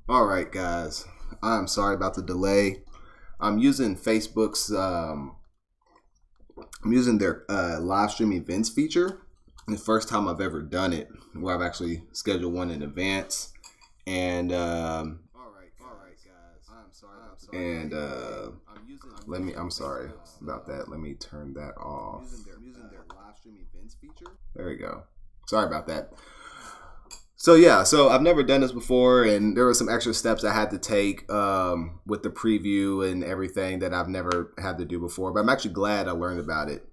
All right, guys. I'm sorry about the delay. I'm using Facebook's. I'm using their live stream events feature. The first time I've ever done it, where I've actually scheduled one in advance. And all right, guys. I'm sorry. And let me. I'm sorry about that. Let me turn that off. Using their live stream events feature. There we go. Sorry about that. So yeah, so I've never done this before, and there were some extra steps I had to take with the preview and everything that I've never had to do before. But I'm actually glad I learned about it.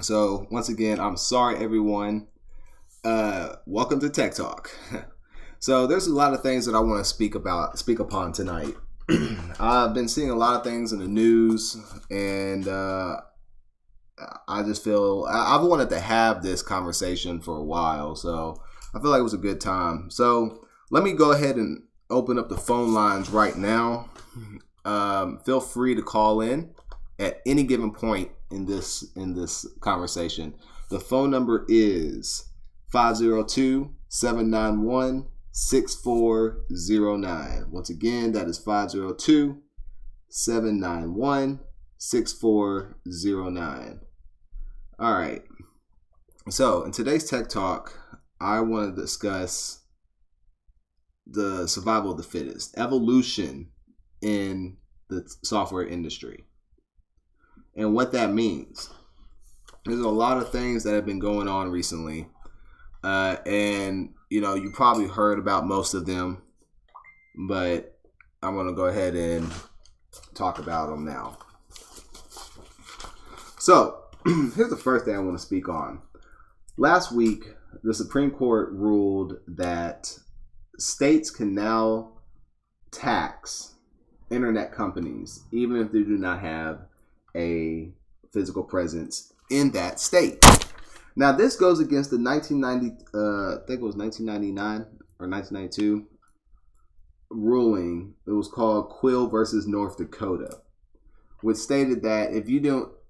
So once again, I'm sorry, everyone. Welcome to Tech Talk. So there's a lot of things that I want to speak upon tonight. I've been seeing a lot of things in the news, and I just feel I've wanted to have this conversation for a while. So I feel like it was a good time. So let me go ahead and open up the phone lines right now. Feel free to call in at any given point in this conversation. The phone number is 502-791-6409. Once again, that is 502-791-6409. All right. So in today's Tech Talk, I want to discuss the survival of the fittest, evolution in the software industry, and what that means. There's a lot of things that have been going on recently, and you probably heard about most of them, but I'm going to go ahead and talk about them now. So here's the first thing I want to speak on. Last week, the Supreme Court ruled that states can now tax internet companies even if they do not have a physical presence in that state. Now, this goes against the 1999 or 1992 ruling. It was called Quill versus North Dakota, which stated that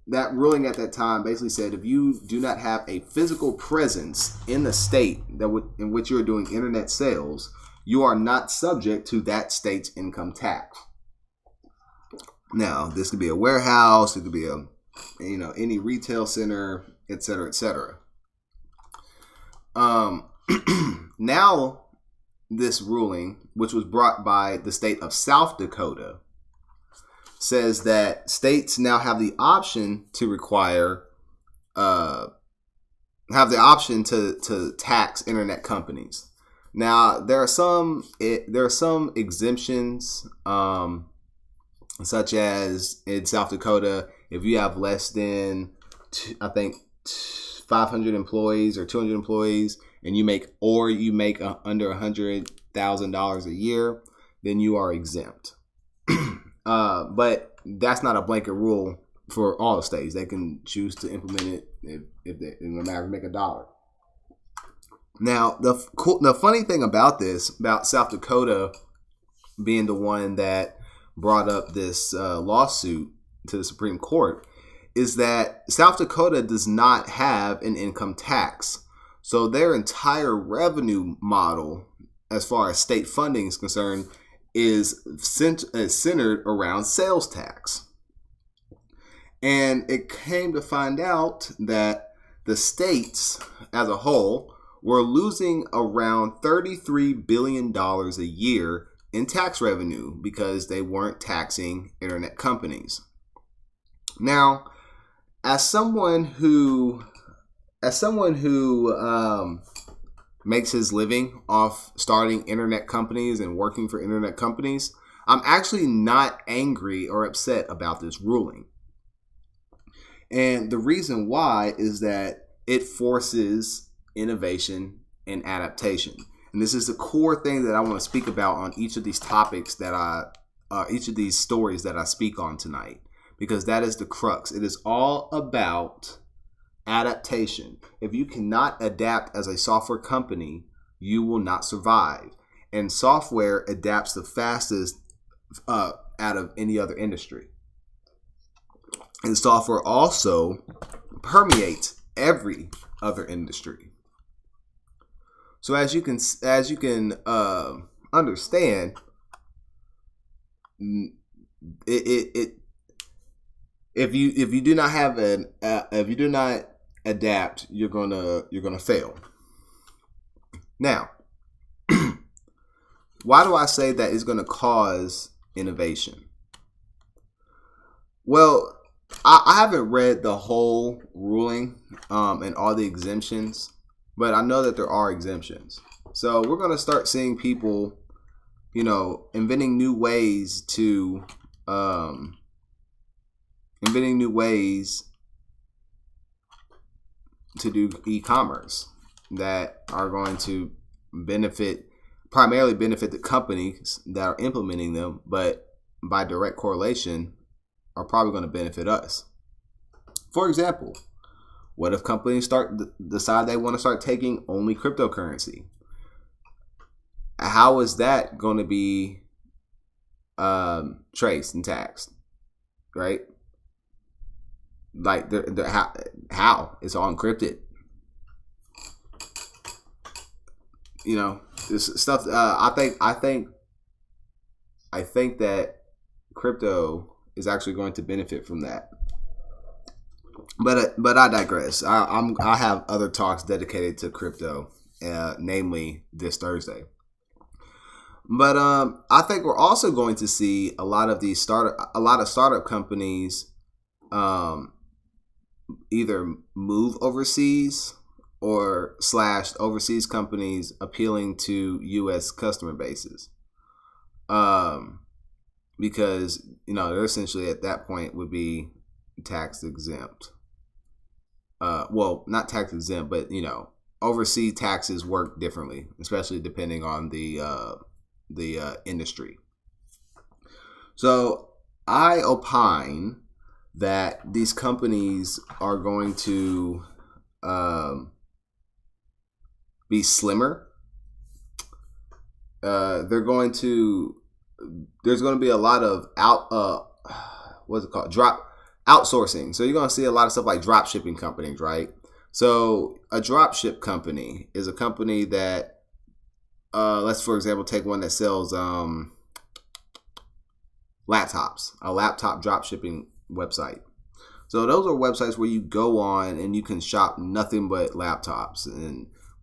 that ruling at that time basically said if you do not have a physical presence in the state in which you are doing internet sales, you are not subject to that state's income tax. Now, this could be a warehouse, it could be any retail center, etc., etc. Now, this ruling, which was brought by the state of South Dakota, says that states now have the option to to tax internet companies. Now there are some exemptions, such as in South Dakota, if you have less than 500 employees or 200 employees, and you make under $100,000 a year, then you are exempt. But that's not a blanket rule for all the states. They can choose to implement it if they, no matter, make $1. Now, the funny thing about South Dakota being the one that brought up this lawsuit to the Supreme Court, is that South Dakota does not have an income tax. So their entire revenue model, as far as state funding is concerned, is centered around sales tax. And it came to find out that the states as a whole were losing around $33 billion a year in tax revenue because they weren't taxing internet companies. Now, as someone who makes his living off starting internet companies and working for internet companies, I'm actually not angry or upset about this ruling. And the reason why is that it forces innovation and adaptation. And this is the core thing that I want to speak about on each of these topics each of these stories that I speak on tonight, because that is the crux. It is all about adaptation. If you cannot adapt as a software company, you will not survive. And software adapts the fastest out of any other industry. And software also permeates every other industry. So as you can understand, it if you do not have if you do not adapt, you're gonna fail. Now, why do I say that it's gonna cause innovation? Well, I haven't read the whole ruling and all the exemptions, but I know that there are exemptions. So we're gonna start seeing people, inventing new ways to do e-commerce that are going to primarily benefit the companies that are implementing them, but by direct correlation are probably going to benefit us. For example, what if companies decide they want to start taking only cryptocurrency? How is that going to be traced and taxed, right? Like how it's all encrypted. This stuff. I think that crypto is actually going to benefit from that. But I digress. I have other talks dedicated to crypto, namely this Thursday. But I think we're also going to see a lot of startup companies either move overseas or / overseas companies appealing to U.S. customer bases. Because, they're essentially at that point would be tax exempt. Well, not tax exempt, but, overseas taxes work differently, especially depending on the industry. So I opine that these companies are going to be slimmer. There's going to be a lot of outsourcing. So you're going to see a lot of stuff like drop shipping companies, right? So a drop ship company is a company that, let's for example take one that sells laptops, a laptop drop shipping website. So those are websites where you go on and you can shop nothing but laptops,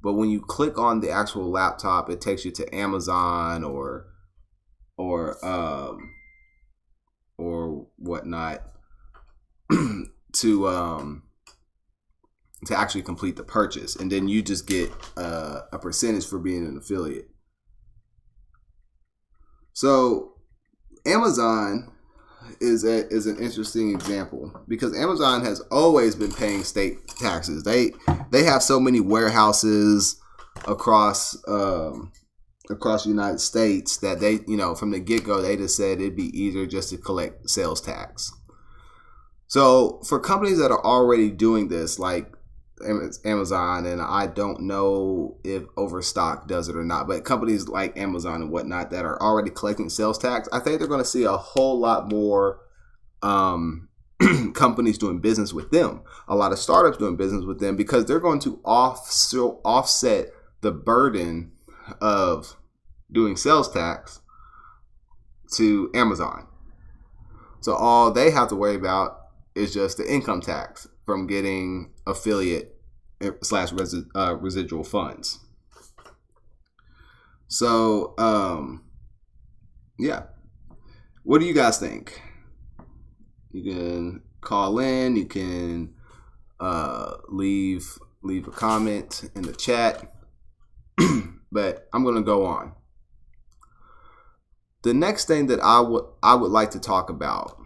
but when you click on the actual laptop, it takes you to Amazon or whatnot to actually complete the purchase, and then you just get a percentage for being an affiliate. So Amazon is an interesting example because Amazon has always been paying state taxes. They have so many warehouses across the United States that they, from the get-go, they just said it'd be easier just to collect sales tax. So for companies that are already doing this, like Amazon, and I don't know if Overstock does it or not, but companies like Amazon and whatnot that are already collecting sales tax, I think they're going to see a whole lot more companies doing business with them, a lot of startups doing business with them, because they're going to offset the burden of doing sales tax to Amazon. So all they have to worry about is just the income tax from getting affiliate / residual funds. So, yeah. What do you guys think? You can call in. You can leave a comment in the chat. But I'm going to go on. The next thing that I would like to talk about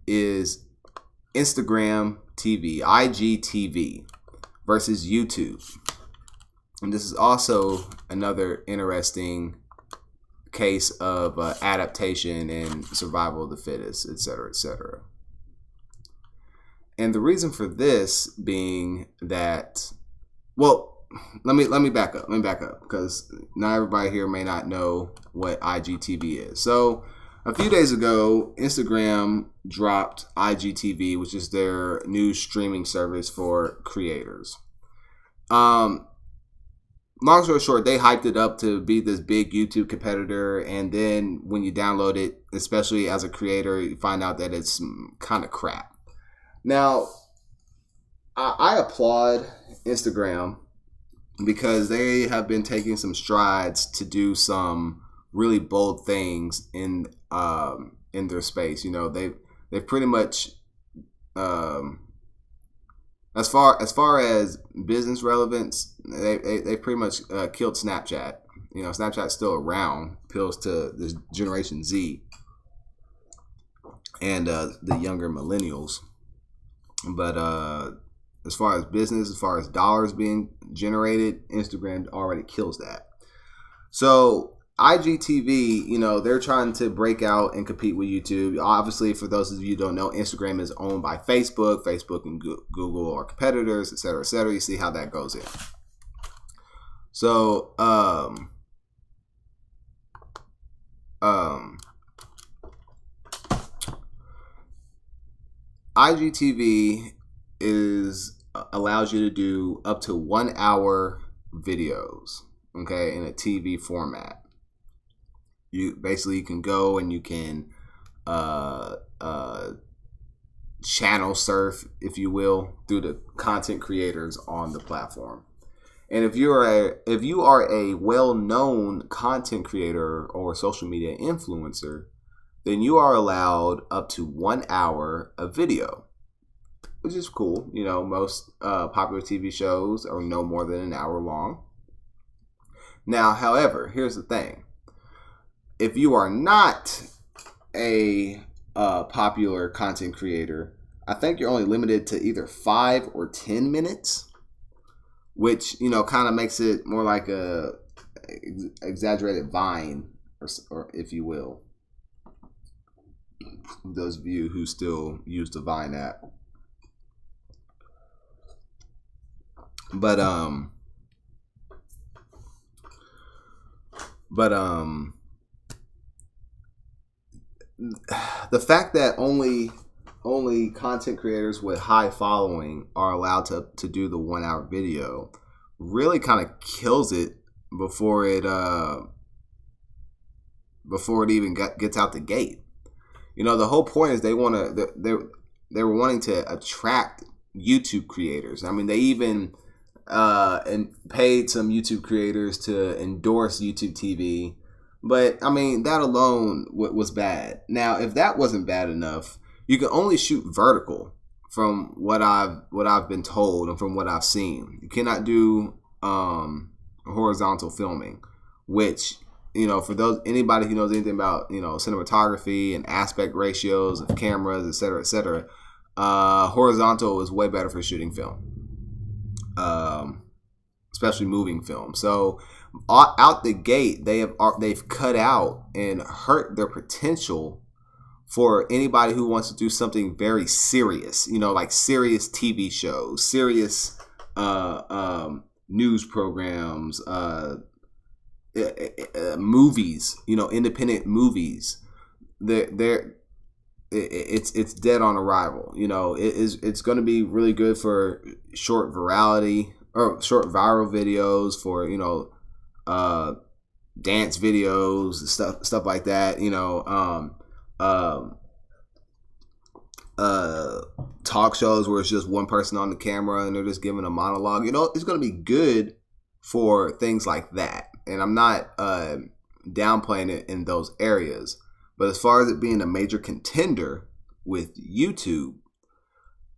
is Instagram TV, IGTV versus YouTube. And this is also another interesting case of adaptation and survival of the fittest, etc., etc. And the reason for this being that, well, let me back up. Because not everybody here may not know what IGTV is. So a few days ago, Instagram dropped IGTV, which is their new streaming service for creators. long story short, they hyped it up to be this big YouTube competitor, and then when you download it, especially as a creator, you find out that it's kind of crap. Now, I applaud Instagram because they have been taking some strides to do some really bold things in their space. You know, they've pretty much as far as business relevance, they pretty much killed Snapchat. You know, Snapchat's still around, appeals to this Generation Z and the younger millennials. But as far as business, as far as dollars being generated, Instagram already kills that. So IGTV, you know, they're trying to break out and compete with YouTube. Obviously, for those of you who don't know, Instagram is owned by Facebook. Facebook and Google are competitors, et cetera, et cetera. You see how that goes in. So, IGTV allows you to do up to 1 hour videos, okay, in a TV format. You basically can go and you can channel surf, if you will, through the content creators on the platform. And if you are a well-known content creator or social media influencer, then you are allowed up to 1 hour of video, which is cool. You know, most popular TV shows are no more than an hour long. Now, however, here's the thing. If you are not a popular content creator, I think you're only limited to either 5 or 10 minutes, which, you know, kind of makes it more like a exaggerated Vine, or if you will. Those of you who still use the Vine app. But the fact that only content creators with high following are allowed to do the 1 hour video really kind of kills it before it even gets out the gate. You know, the whole point is they were wanting to attract YouTube creators. I mean, they even and paid some YouTube creators to endorse YouTube TV. But I mean, that alone was bad. Now, if that wasn't bad enough, you can only shoot vertical, from what I've been told and from what I've seen. You cannot do horizontal filming, which, you know, for anybody who knows anything about, you know, cinematography and aspect ratios of cameras, et cetera, horizontal is way better for shooting film, especially moving film. So out the gate, they've cut out and hurt their potential for anybody who wants to do something very serious, you know, like serious TV shows, serious news programs, movies, you know, independent movies. It's dead on arrival. You know, it's going to be really good for short viral videos, for, you know, dance videos, stuff like that. You know, talk shows where it's just one person on the camera and they're just giving a monologue. You know, it's going to be good for things like that. And I'm not downplaying it in those areas. But as far as it being a major contender with YouTube,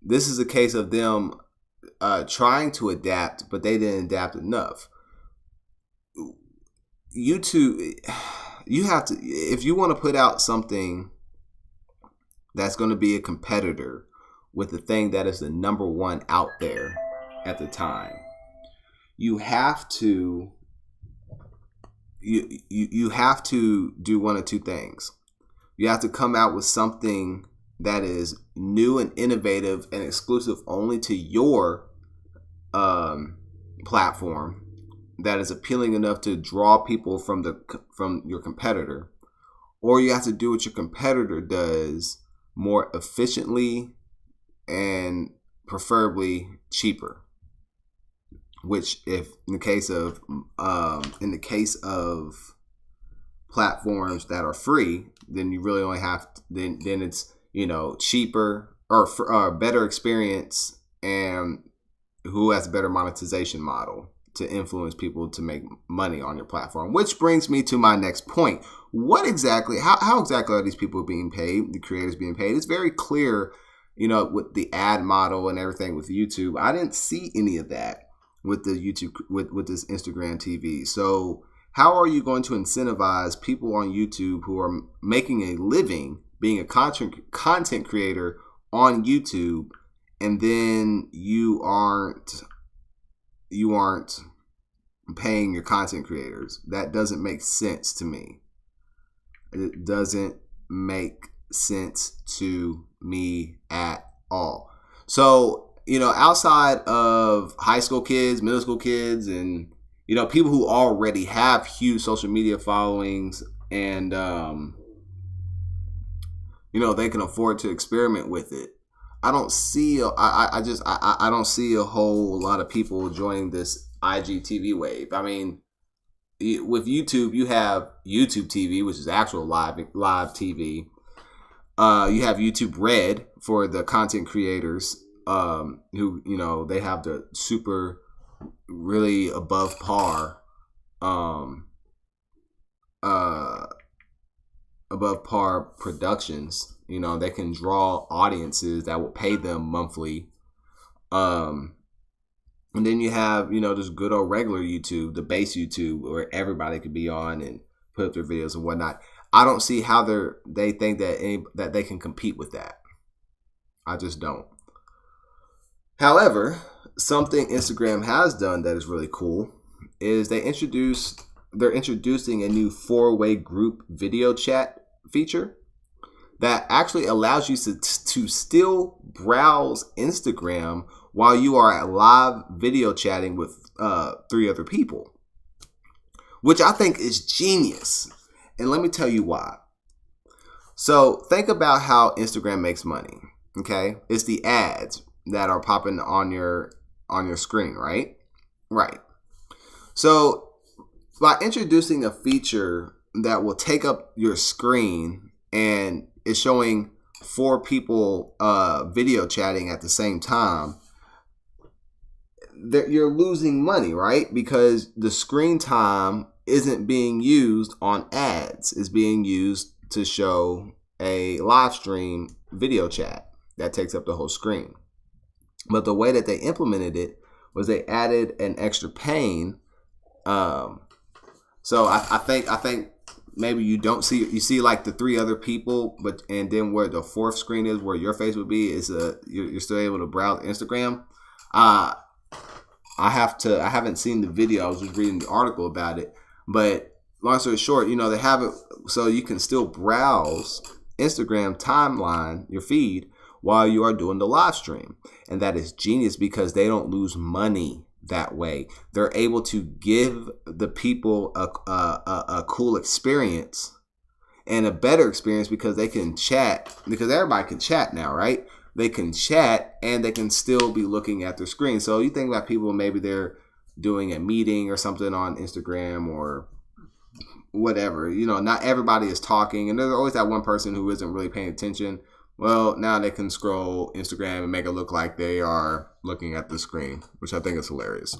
this is a case of them trying to adapt, but they didn't adapt enough. YouTube, you have to, if you want to put out something that's going to be a competitor with the thing that is the number one out there at the time, you have to you have to do one of two things. You have to come out with something that is new and innovative and exclusive only to your platform, that is appealing enough to draw people from your competitor, or you have to do what your competitor does more efficiently and preferably cheaper. which if in the case of platforms that are free, then you really only have then it's, you know, cheaper or better experience, and who has a better monetization model to influence people to make money on your platform. Which brings me to my next point. What exactly, how exactly are these people being paid, the creators being paid? It's very clear, you know, with the ad model and everything with YouTube. I didn't see any of that with the YouTube, with this Instagram TV. So how are you going to incentivize people on YouTube who are making a living being a content creator on YouTube, and then you aren't paying your content creators? That doesn't make sense to me. It doesn't make sense to me at all. So, you know, outside of high school kids, middle school kids, and, you know, people who already have huge social media followings, and you know, they can afford to experiment with it, I don't see I don't see a whole lot of people joining this IGTV wave. I mean, with YouTube, you have YouTube TV, which is actual live TV. You have YouTube Red for the content creators, who, you know, they have the super, really above par, productions. You know, they can draw audiences that will pay them monthly. And then you have, you know, just good old regular YouTube, the base YouTube, where everybody could be on and put up their videos and whatnot. I don't see how they think that they can compete with that. I just don't. However, something Instagram has done that is really cool is they're introducing a new 4-way group video chat feature that actually allows you to still browse Instagram while you are at live video chatting with 3 other people, which I think is genius. And let me tell you why. So think about how Instagram makes money. Okay, it's the ads that are popping on your screen, right? Right. So by introducing a feature that will take up your screen and is showing 4 people video chatting at the same time, that you're losing money, right? Because the screen time isn't being used on ads. It's being used to show a live stream video chat that takes up the whole screen. But the way that they implemented it was they added an extra pane. So I think maybe you see like the 3 other people, and then where the 4th screen is, where your face would be, is you're still able to browse Instagram. I haven't seen the video. I was just reading the article about it. But long story short, you know, they have it so you can still browse Instagram timeline, your feed, while you are doing the live stream. And that is genius because they don't lose money that way. They're able to give the people a cool experience and a better experience because they can chat, because everybody can chat now, right? They can chat and they can still be looking at their screen. So you think about people, maybe they're doing a meeting or something on Instagram or whatever. You know, not everybody is talking, and there's always that one person who isn't really paying attention. Well, now they can scroll Instagram and make it look like they are looking at the screen, which I think is hilarious.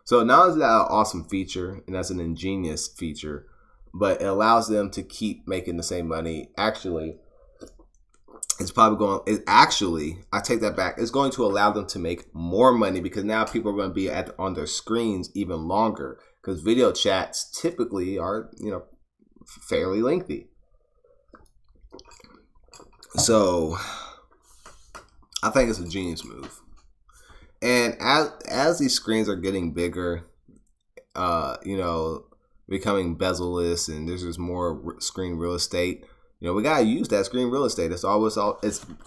So not only is that an awesome feature, and that's an ingenious feature, but it allows them to keep making the same money. Actually, I take that back. It's going to allow them to make more money because now people are going to be on their screens even longer, because video chats typically are, you know, fairly lengthy. So I think it's a genius move. And as these screens are getting bigger, you know, becoming bezel-less, and there's just more screen real estate, you know, we gotta use that screen real estate. It's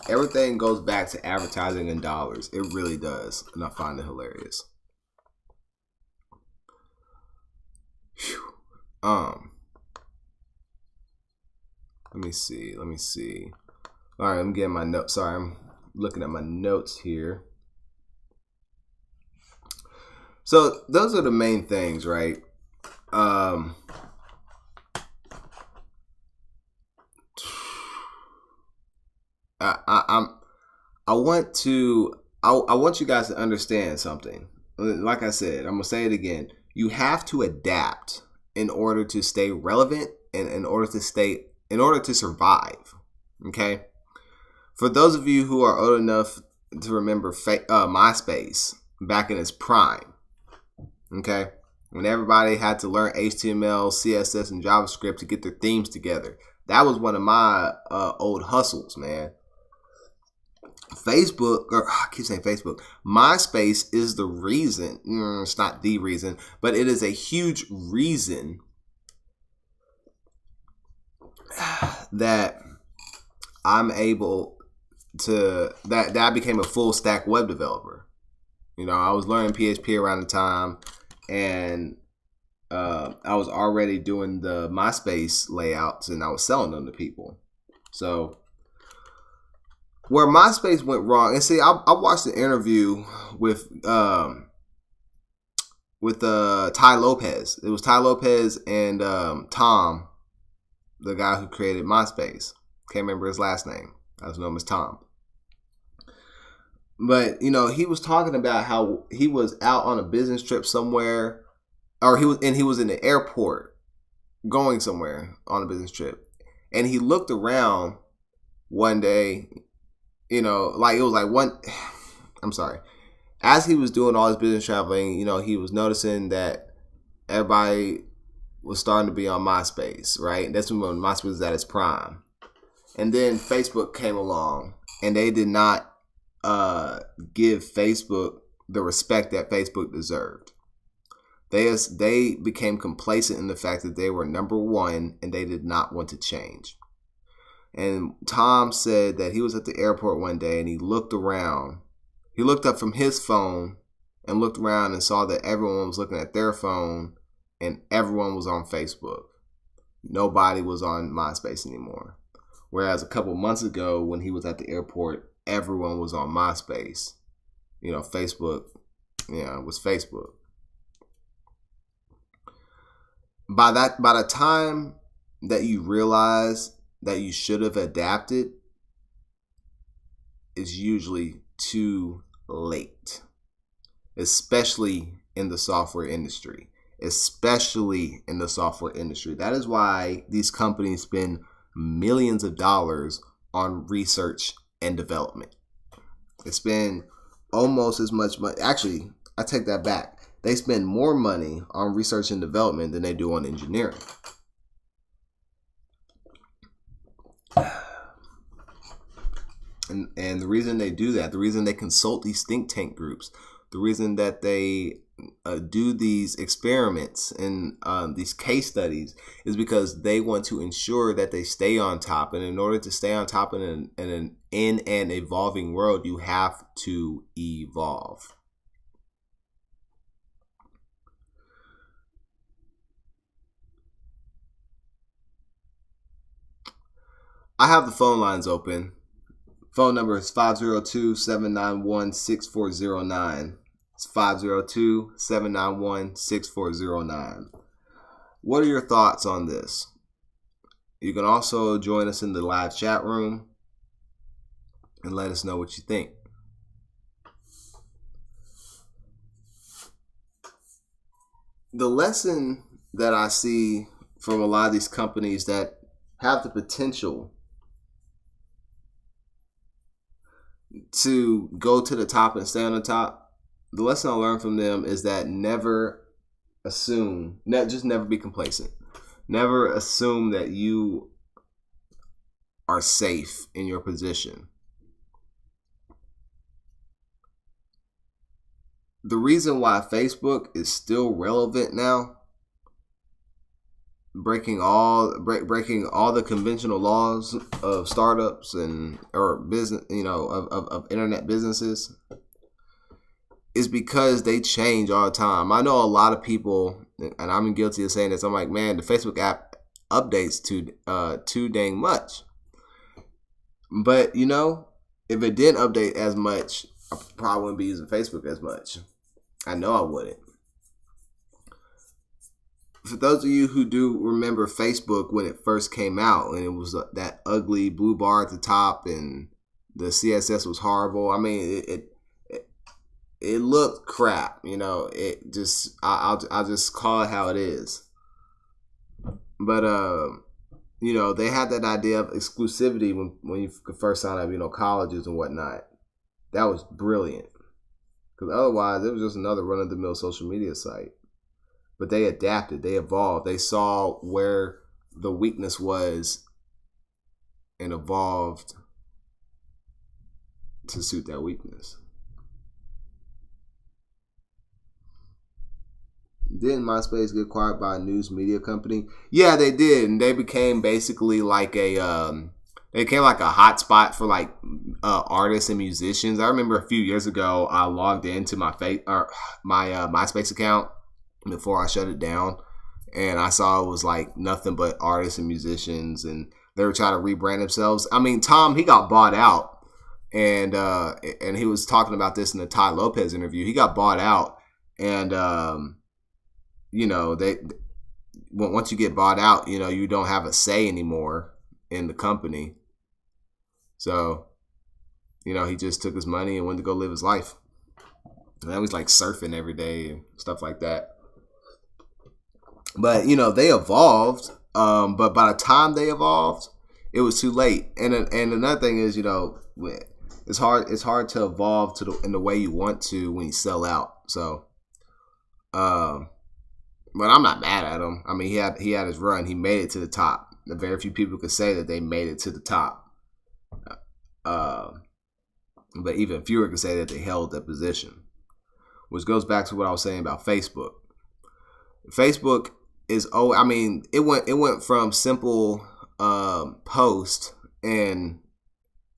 everything goes back to advertising in dollars. It really does, and I find it hilarious. Whew. Let me see. All right, I'm getting my notes. Sorry, I'm looking at my notes here. So those are the main things, right? I want you guys to understand something. Like I said, I'm gonna say it again. You have to adapt in order to stay relevant and in order to survive. Okay. For those of you who are old enough to remember MySpace back in its prime, okay, when everybody had to learn HTML, CSS, and JavaScript to get their themes together, that was one of my old hustles, man. Facebook, or I keep saying Facebook, MySpace is the reason, it's not the reason, but it is a huge reason that I'm able to, that I became a full stack web developer. You know, I was learning PHP around the time, and I was already doing the MySpace layouts, and I was selling them to people. So where MySpace went wrong, and see, I watched an interview with Ty Lopez. It was Ty Lopez and Tom, the guy who created MySpace. Can't remember his last name. I just know him as Tom. But you know, he was talking about how he was out on a business trip somewhere, or he was in the airport going somewhere on a business trip, and he looked around one day. You know, like it was like I'm sorry. As he was doing all his business traveling, you know, he was noticing that everybody was starting to be on MySpace, right? That's when MySpace was at its prime. And then Facebook came along, and they did not give Facebook the respect that Facebook deserved. They became complacent in the fact that they were number one, and they did not want to change. And Tom said that he was at the airport one day and he looked around. He looked up from his phone and looked around and saw that everyone was looking at their phone and everyone was on Facebook. Nobody was on MySpace anymore. Whereas a couple months ago when he was at the airport, everyone was on MySpace. You know, Facebook, was Facebook. By the time that you realize that you should have adapted, is usually too late, especially in the software industry. That is why these companies spend millions of dollars on research and development. They spend almost as much money. Actually, I take that back. They spend more money on research and development than they do on engineering. And the reason they do that, the reason they consult these think tank groups, the reason that they do these experiments and these case studies is because they want to ensure that they stay on top. And in order to stay on top in an evolving world, you have to evolve. I have the phone lines open. Phone number is 502-791-6409. It's 502-791-6409. What are your thoughts on this? You can also join us in the live chat room and let us know what you think. The lesson that I see from a lot of these companies that have the potential to go to the top and stay on the top, the lesson I learned from them is that never be complacent. Never assume that you are safe in your position. The reason why Facebook is still relevant now, breaking all the conventional laws of startups or business, of internet businesses, is because they change all the time. I know a lot of people, and I'm guilty of saying this, I'm like, man, the Facebook app updates too dang much. But if it didn't update as much, I probably wouldn't be using Facebook as much. I know I wouldn't. for those of you who do remember Facebook when it first came out, and it was that ugly blue bar at the top, and the CSS was horrible. I mean, it looked crap. You know, it just I'll just call it how it is. But you know, they had that idea of exclusivity when you first sign up, you know, colleges and whatnot. That was brilliant, because otherwise it was just another run-of-the-mill social media site. But they adapted, they evolved, they saw where the weakness was and evolved to suit that weakness. Didn't MySpace get acquired by a news media company? Yeah, they did, and they became basically like a hotspot for like artists and musicians. I remember a few years ago, I logged into my MySpace account before I shut it down, and I saw it was like nothing but artists and musicians, and they were trying to rebrand themselves. I mean, Tom, he got bought out, and he was talking about this in the Ty Lopez interview. He got bought out, and you know, once you get bought out, you know, you don't have a say anymore in the company. So, you know, he just took his money and went to go live his life. And that was like surfing every day and stuff like that. But, you know, they evolved. But by the time they evolved, it was too late. And another thing is, you know, it's hard to evolve in the way you want to when you sell out. So, but I'm not mad at him. I mean, he had his run. He made it to the top. Very few people could say that they made it to the top. But even fewer could say that they held that position. Which goes back to what I was saying about Facebook. Facebook is it went from simple post and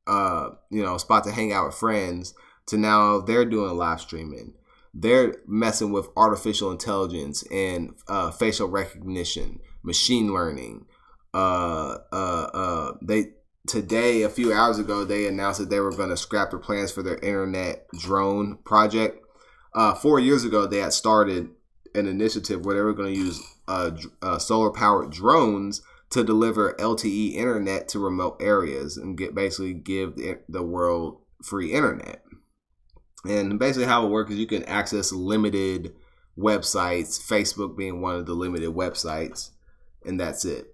you know, spot to hang out with friends to now they're doing live streaming. They're messing with artificial intelligence and facial recognition, machine learning. Today, a few hours ago, they announced that they were going to scrap their plans for their internet drone project. 4 years ago, they had started an initiative where they were going to use solar-powered drones to deliver LTE internet to remote areas and basically give the world free internet. And basically how it works is you can access limited websites, Facebook being one of the limited websites, and that's it.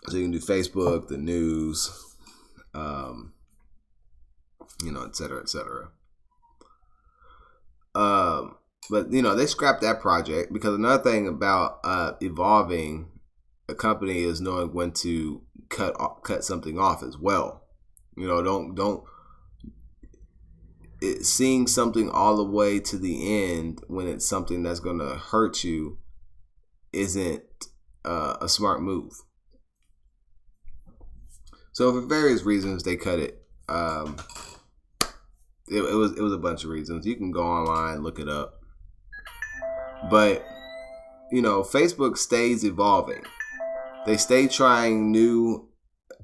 So you can do Facebook, the news, you know, et cetera, et cetera. But, you know, they scrapped that project because another thing about evolving a company is knowing when to cut something off as well. You know, don't seeing something all the way to the end when it's something that's going to hurt you isn't a smart move. So for various reasons, they cut it. It was a bunch of reasons. You can go online, look it up. But, you know, Facebook stays evolving. They stay trying new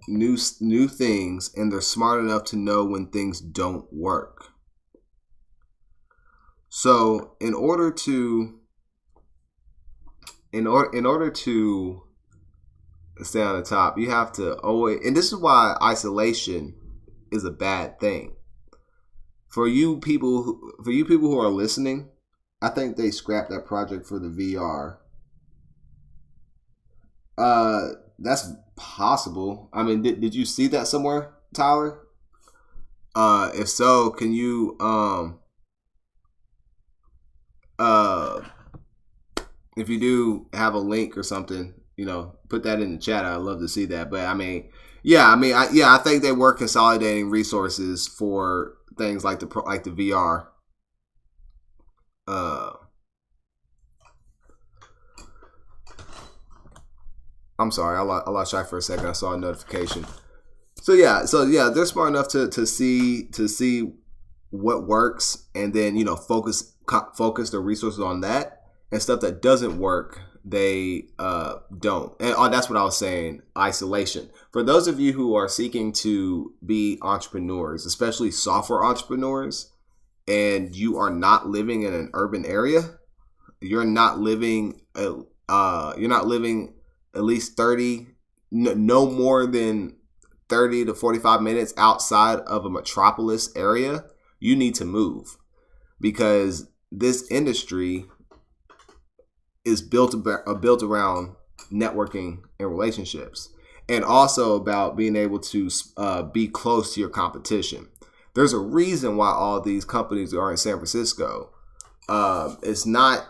things, and they're smart enough to know when things don't work. So in order to stay on the top, you have to always, and this is why isolation is a bad thing. For you people who are listening, I think they scrapped that project for the VR. That's possible. I mean, did you see that somewhere, Tyler? If so, can you if you do have a link or something, you know, put that in the chat. I'd love to see that. But I think they were consolidating resources for things like the VR. I'm sorry, I lost track for a second. I saw a notification. So yeah, they're smart enough to see what works, and then, you know, focus their resources on that, and stuff that doesn't work, they don't. And that's what I was saying, isolation. For those of you who are seeking to be entrepreneurs, especially software entrepreneurs, and you are not living in an urban area, you're not living at least 30, no more than 30 to 45 minutes outside of a metropolis area, you need to move, because this industry is built around networking and relationships, and also about being able to be close to your competition. There's a reason why all these companies are in San Francisco. It's not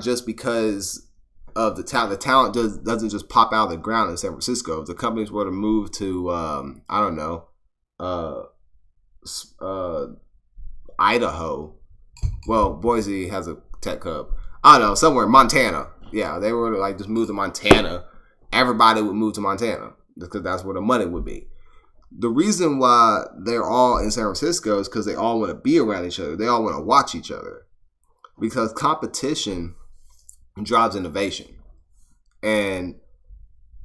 just because of the talent. The talent doesn't just pop out of the ground in San Francisco. If the companies were to move to, Idaho, well, Boise has a tech hub. I don't know, somewhere in Montana. Yeah, they were to like just move to Montana. Everybody would move to Montana because that's where the money would be. The reason why they're all in San Francisco is because they all want to be around each other. They all want to watch each other, because competition drives innovation. And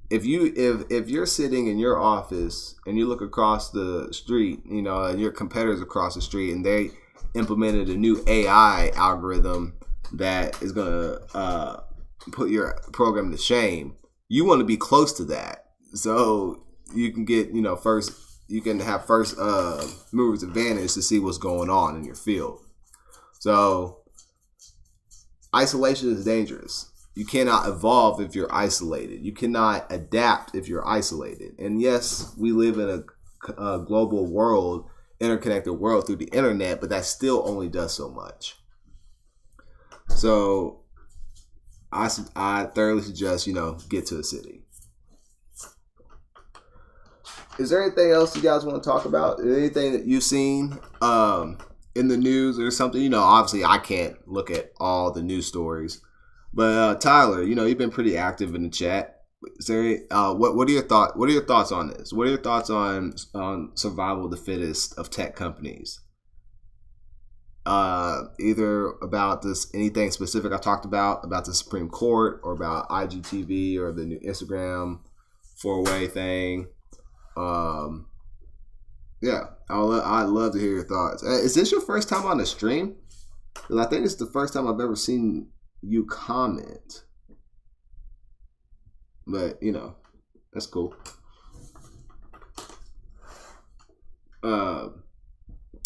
if you're sitting in your office and you look across the street, and your competitors across the street, and they implemented a new AI algorithm that is going to put your program to shame, you want to be close to that, so you can get first movers advantage to see what's going on in your field. So isolation is dangerous. You cannot evolve if you're isolated. You cannot adapt if you're isolated. And yes, we live in a global world, interconnected world through the internet, but that still only does so much. So I thoroughly suggest, get to a city. Is there anything else you guys want to talk about? Anything that you've seen in the news or something? Obviously I can't look at all the news stories, but Tyler, you've been pretty active in the chat. Is there what are your thoughts? What are your thoughts on this? What are your thoughts on survival of the fittest of tech companies? Either about this, anything specific I talked about the Supreme Court, or about IGTV, or the new Instagram 4-way thing. Yeah, I'd love to hear your thoughts. Is this your first time on the stream? Because I think it's the first time I've ever seen you comment. But that's cool. But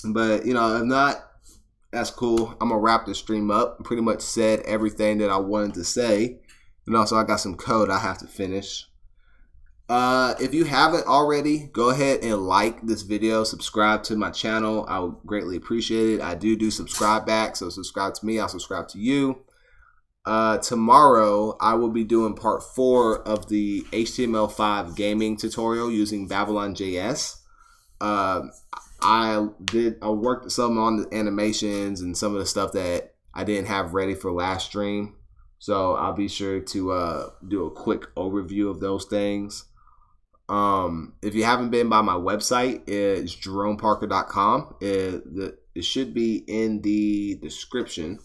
if not, that's cool. I'm gonna wrap the stream up. Pretty much said everything that I wanted to say, and also I got some code I have to finish. If you haven't already, go ahead and like this video, subscribe to my channel. I would greatly appreciate it. I do subscribe back, so subscribe to me, I'll subscribe to you. Tomorrow I will be doing part 4 of the HTML5 gaming tutorial using Babylon.js. I worked some on the animations and some of the stuff that I didn't have ready for last stream, so I'll be sure to do a quick overview of those things. If you haven't been by my website, it's jeromeparker.com. It should be in the description.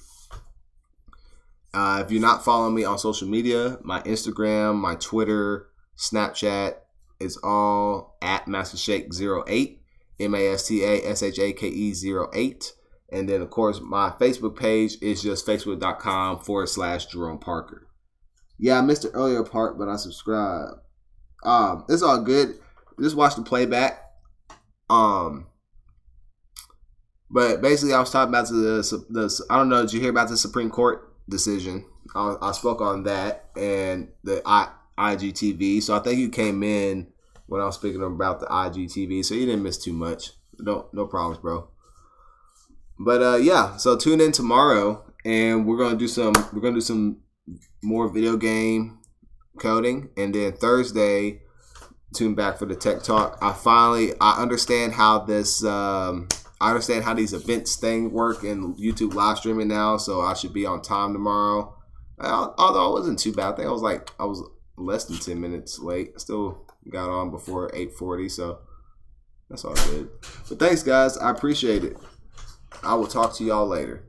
If you're not following me on social media, my Instagram, my Twitter, Snapchat is all at MasterShake08, MastaShake08. And then, of course, my Facebook page is just facebook.com/Jerome Parker. Yeah, I missed the earlier part, but I subscribed. It's all good. Just watch the playback. But basically, I was talking about the I don't know, did you hear about the Supreme Court decision? I spoke on that and the IGTV. So I think you came in when I was speaking about the IGTV, so you didn't miss too much. No problems, bro. But yeah, so tune in tomorrow, and we're gonna do some more video game coding, and then Thursday tune back for the tech talk. I understand how this I understand how these events thing work in YouTube live streaming now, so I should be on time tomorrow. Although it wasn't too bad. I think I was less than 10 minutes late. I still got on before 8:40, so that's all good. But thanks, guys. I appreciate it. I will talk to y'all later.